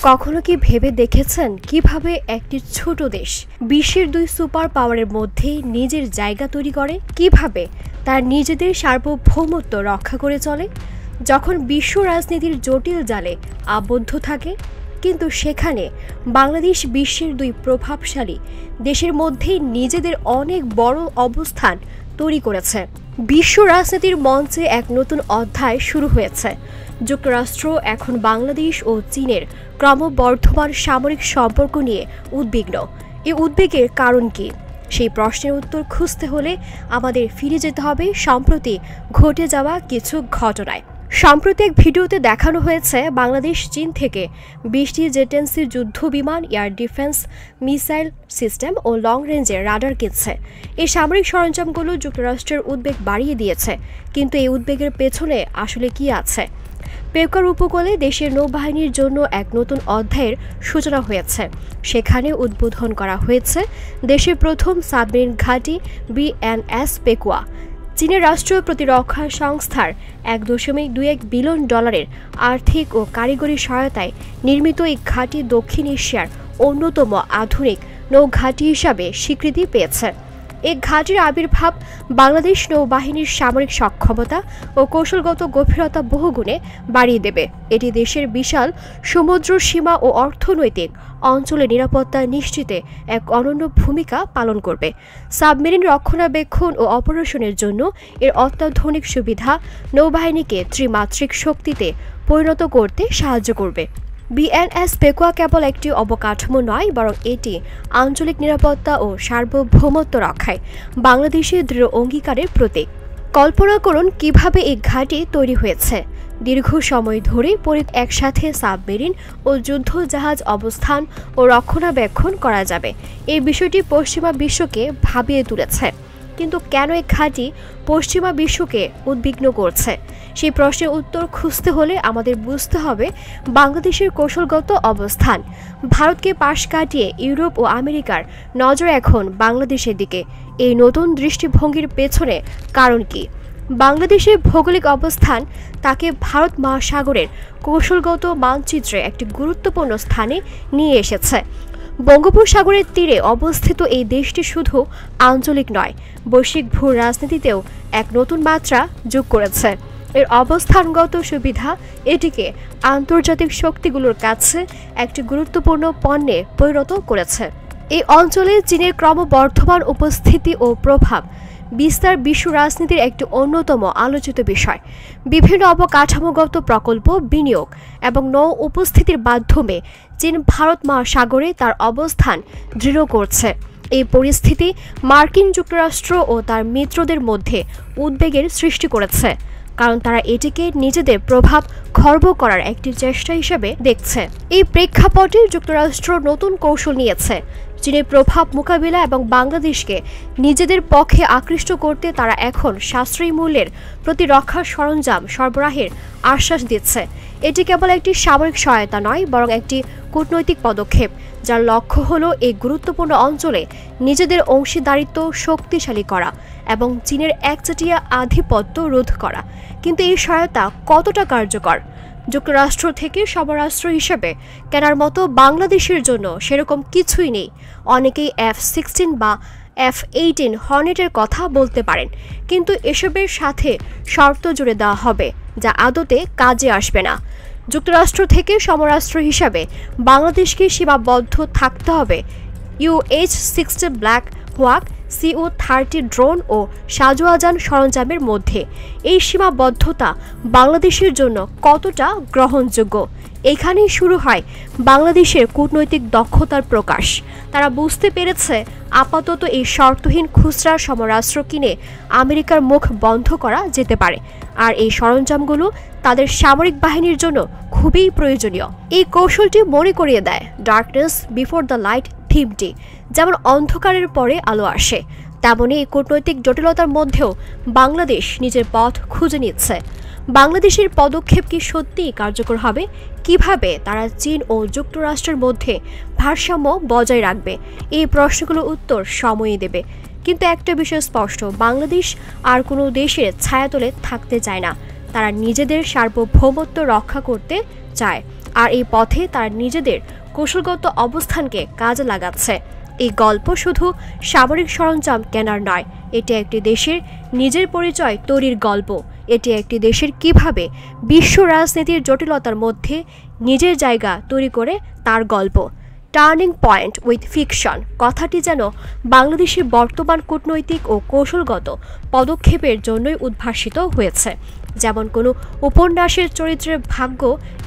কখনো কি ভেবে দেখেছেন কিভাবে একটি ছোট দেশ বিশ্বের দুই সুপার পাওয়ারের মধ্যে নিজের জায়গা তৈরি করে, কিভাবে তার নিজেদের সার্বভৌমত্ব রক্ষা করে চলে যখন বিশ্ব রাজনীতির জটিল জালে আবদ্ধ থাকে? কিন্তু সেখানে বাংলাদেশ বিশ্বের দুই প্রভাবশালী দেশের মধ্যে নিজেদের অনেক বড় অবস্থান তৈরি করেছে। বিশ্ব রাজনীতির মঞ্চে এক নতুন অধ্যায় শুরু হয়েছে। যুক্তরাষ্ট্র এখন বাংলাদেশ ও চীনের ক্রমবর্ধমান সামরিক সম্পর্ক নিয়ে উদ্বিগ্ন। এই উদ্বেগের কারণ কি? সেই প্রশ্নের উত্তর খুঁজতে হলে আমাদের ফিরে যেতে হবে সম্প্রতি ঘটে যাওয়া কিছু ঘটনায়। সম্প্রতি এক ভিডিওতে দেখানো হয়েছে বাংলাদেশ চীন থেকে 20টি জেটেন্সি যুদ্ধ বিমান, এয়ার ডিফেন্স মিসাইল সিস্টেম ও লং রেঞ্জের রাডার কিনছে। এই সামরিক সরঞ্জামগুলো যুক্তরাষ্ট্রের উদ্বেগ বাড়িয়ে দিয়েছে। কিন্তু এই উদ্বেগের পেছনে আসলে কি আছে? পেকার উপকূলে দেশের নৌবাহিনীর জন্য এক নতুন অধ্যায়ের সূচনা হয়েছে। সেখানে উদ্বোধন করা হয়েছে দেশের প্রথম সাবমেরিন ঘাঁটি বিএনএস পেকুয়া। চীনের রাষ্ট্রীয় প্রতিরক্ষা সংস্থার $1.21 বিলিয়ন আর্থিক ও কারিগরি সহায়তায় নির্মিত এই ঘাঁটি দক্ষিণ এশিয়ার অন্যতম আধুনিক নৌঘাঁটি হিসাবে স্বীকৃতি পেয়েছে। এই ঘাঁটির আবির্ভাব বাংলাদেশ নৌবাহিনীর সামরিক সক্ষমতা ও কৌশলগত গভীরতা বহুগুণে বাড়িয়ে দেবে। এটি দেশের বিশাল সমুদ্র সীমা ও অর্থনৈতিক অঞ্চলে নিরাপত্তা নিশ্চিতে এক অনন্য ভূমিকা পালন করবে। সাবমেরিন রক্ষণাবেক্ষণ ও অপারেশনের জন্য এর অত্যাধুনিক সুবিধা নৌবাহিনীকে ত্রিমাত্রিক শক্তিতে পরিণত করতে সাহায্য করবে। বিএনএস পেকুয়া কেবল একটি অবকাঠামো নয়, বরং এটি আঞ্চলিক নিরাপত্তা ও সার্বভৌমত্ব রক্ষায় বাংলাদেশের দৃঢ় অঙ্গীকারের প্রতীক। কল্পনা করুন কিভাবে এই ঘাঁটি তৈরি হয়েছে। দীর্ঘ সময় ধরে একসাথে সাবমেরিন ও যুদ্ধ জাহাজ অবস্থান ও রক্ষণাবেক্ষণ করা যাবে। এই বিষয়টি পশ্চিমা বিশ্বকে ভাবিয়ে তুলেছে। কিন্তু কেন এই ঘাঁটি পশ্চিমা বিশ্বকে উদ্বিগ্ন করছে? সেই প্রশ্নের উত্তর খুঁজতে হলে আমাদের বুঝতে হবে বাংলাদেশের কৌশলগত অবস্থান। ভারতকে পাশ কাটিয়ে ইউরোপ ও আমেরিকার নজর এখন বাংলাদেশের দিকে। এই নতুন দৃষ্টিভঙ্গির পেছনে কারণ কি? বাংলাদেশের ভৌগোলিক অবস্থান তাকে ভারত মহাসাগরের কৌশলগত মানচিত্রে একটি গুরুত্বপূর্ণ স্থানে নিয়ে এসেছে। বঙ্গোপসাগরের তীরে অবস্থিত এই দেশটি শুধু আঞ্চলিক নয়, বৈশ্বিক ভূ রাজনীতিতেও এক নতুন মাত্রা যোগ করেছে। এর অবস্থানগত সুবিধা এটিকে আন্তর্জাতিক শক্তিগুলোর কাছে একটি গুরুত্বপূর্ণ পণ্যে পরিণত করেছে। এই অঞ্চলে চীনের ক্রমবর্ধমান উপস্থিতি ও প্রভাব বিস্তার বিশ্ব রাজনীতির একটি অন্যতম আলোচিত বিষয়। বিভিন্ন অবকাঠামোগত প্রকল্প, বিনিয়োগ এবং নৌ উপস্থিতির মাধ্যমে চীন ভারত মহাসাগরে তার অবস্থান দৃঢ় করছে। এই পরিস্থিতি মার্কিন যুক্তরাষ্ট্র ও তার মিত্রদের মধ্যে উদ্বেগের সৃষ্টি করেছে, কারণ তারা এটিকে নিজেদের প্রভাব খর্ব করার একটি চেষ্টা হিসেবে দেখছে। এই প্রেক্ষাপটে যুক্তরাষ্ট্র নতুন কৌশল নিয়েছে। চীনের প্রভাব মোকাবিলা এবং বাংলাদেশকে নিজেদের পক্ষে আকৃষ্ট করতে তারা এখন সাশ্রয়ী মূল্যের প্রতিরক্ষা সরঞ্জাম সরবরাহের আশ্বাস দিচ্ছে। এটি কেবল একটি সামরিক সহায়তা নয়, বরং একটি কূটনৈতিক পদক্ষেপ যার লক্ষ্য হলো এই গুরুত্বপূর্ণ অঞ্চলে নিজেদের অংশীদারিত্ব শক্তিশালী করা এবং চীনের একচেটিয়া আধিপত্য রোধ করা। কিন্তু এই সহায়তা কতটা কার্যকর? যুক্তরাষ্ট্র থেকে সমরাস্ত্র হিসেবে কেনার মতো বাংলাদেশের জন্য সেরকম কিছুই নেই। অনেকেই F-16 বা F-18 হর্নেটের কথা বলতে পারেন, কিন্তু এসবের সাথে শর্ত জুড়ে দেওয়া হবে যা আদতে কাজে আসবে না। যুক্তরাষ্ট্র থেকে সমরাস্ত্র হিসাবে বাংলাদেশকে সীমাবদ্ধ থাকতে হবে UH-60 ব্ল্যাক হোয়াক, CO-30 ড্রোন ও সাজোয়াজান সরঞ্জামের মধ্যে। এই সীমাবদ্ধতা বাংলাদেশের জন্য কতটা গ্রহণযোগ্য? এখানেই শুরু হয় বাংলাদেশের কূটনৈতিক দক্ষতার প্রকাশ। তারা বুঝতে পেরেছে আপাতত এই শর্তহীন খুচরা সমরাস্ত্র কিনে আমেরিকার মুখ বন্ধ করা যেতে পারে, আর এই সরঞ্জামগুলো তাদের সামরিক বাহিনীর জন্য খুবই প্রয়োজনীয়। এই কৌশলটি মনে করিয়ে দেয় ডার্কনেস বিফোর দ্য লাইট থিমটি। যেমন অন্ধকারের পরে আলো আসে, তেমনি এই কূটনৈতিক জটিলতার মধ্যেও বাংলাদেশ নিজের পথ খুঁজে নিচ্ছে। বাংলাদেশের পদক্ষেপ কি সত্যিই কার্যকর হবে? কিভাবে তারা চীন ও যুক্তরাষ্ট্রের মধ্যে ভারসাম্য বজায় রাখবে? এই প্রশ্নগুলোর উত্তর সময়ই দেবে। কিন্তু একটা বিষয় স্পষ্ট, বাংলাদেশ আর কোনো দেশের ছায়াতলে থাকতে চায় না। তারা নিজেদের সার্বভৌমত্ব রক্ষা করতে চায়। আর এই পথে তারা নিজেদের কৌশলগত অবস্থানকে কাজে লাগাচ্ছে। এই গল্প শুধু সামরিক সরঞ্জাম কেনার নয়, এটি একটি দেশের নিজের পরিচয় তৈরির গল্প। এটি একটি দেশের কিভাবে বিশ্ব রাজনীতির জটিলতার মধ্যে নিজের জায়গা তৈরি করে তার গল্প। টার্নিং পয়েন্ট উইথ ফিকশন কথাটি যেন বাংলাদেশের বর্তমান কূটনৈতিক ও কৌশলগত পদক্ষেপের জন্যই উদ্ভাসিত হয়েছে। যেমন কোনো উপন্যাসের চরিত্রের ভাগ্য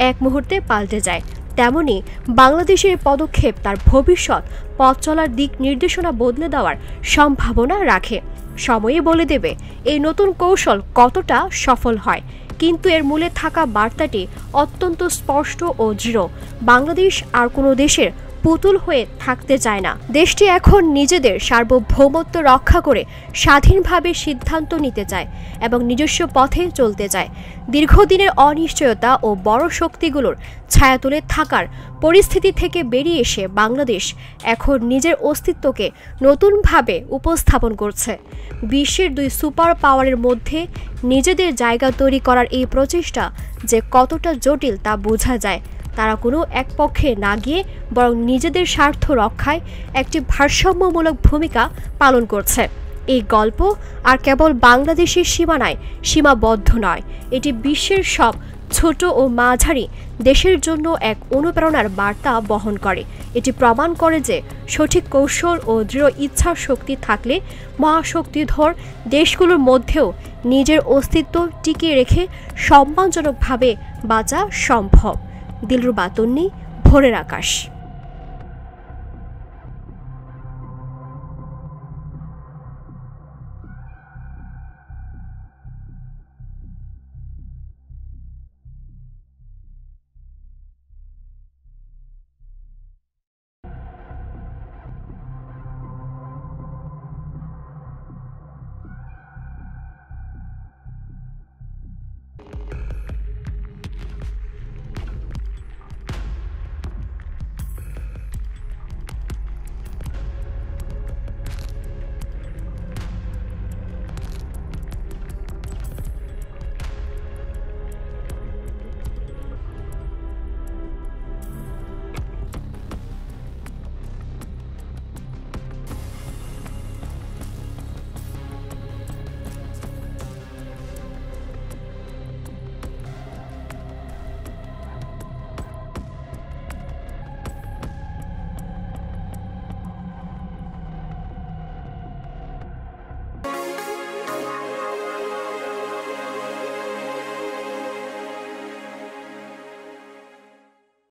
এক মুহূর্তে পাল্টে যায়, তেমনি বাংলাদেশের পদক্ষেপ তার ভবিষ্যৎ পথ চলার দিক নির্দেশনা বদলে দেওয়ার সম্ভাবনা রাখে। সময়ই বলে দেবে এই নতুন কৌশল কতটা সফল হয়, কিন্তু এর মূলে থাকা বার্তাটি অত্যন্ত স্পষ্ট ও দৃঢ়। বাংলাদেশ আর কোনো দেশের পুতুল হয়ে থাকতে চায় না। দেশটি এখন নিজেদের সার্বভৌমত্ব রক্ষা করে স্বাধীনভাবে সিদ্ধান্ত নিতে চায় এবং নিজস্ব পথে চলতে চায়। দীর্ঘদিনের অনিশ্চয়তা ও বড় শক্তিগুলোর ছায়াতলে থাকার পরিস্থিতি থেকে বেরিয়ে এসে বাংলাদেশ এখন নিজের অস্তিত্বকে নতুনভাবে উপস্থাপন করছে। বিশ্বের দুই সুপার পাওয়ারের মধ্যে নিজেদের জায়গা তৈরি করার এই প্রচেষ্টা যে কতটা জটিল তা বোঝা যায়। তারা কোনো এক পক্ষে না গিয়ে বরং নিজেদের স্বার্থ রক্ষায় একটি ভারসাম্যমূলক ভূমিকা পালন করছে। এই গল্প আর কেবল বাংলাদেশের সীমানায় সীমাবদ্ধ নয়, এটি বিশ্বের সব ছোট ও মাঝারি দেশের জন্য এক অনুপ্রেরণার বার্তা বহন করে। এটি প্রমাণ করে যে সঠিক কৌশল ও দৃঢ় ইচ্ছা শক্তি থাকলে মহাশক্তিধর দেশগুলোর মধ্যেও নিজের অস্তিত্ব টিকিয়ে রেখে সম্মানজনকভাবে বাঁচা সম্ভব। দিলরুবা তন্নি, ভোরের আকাশ।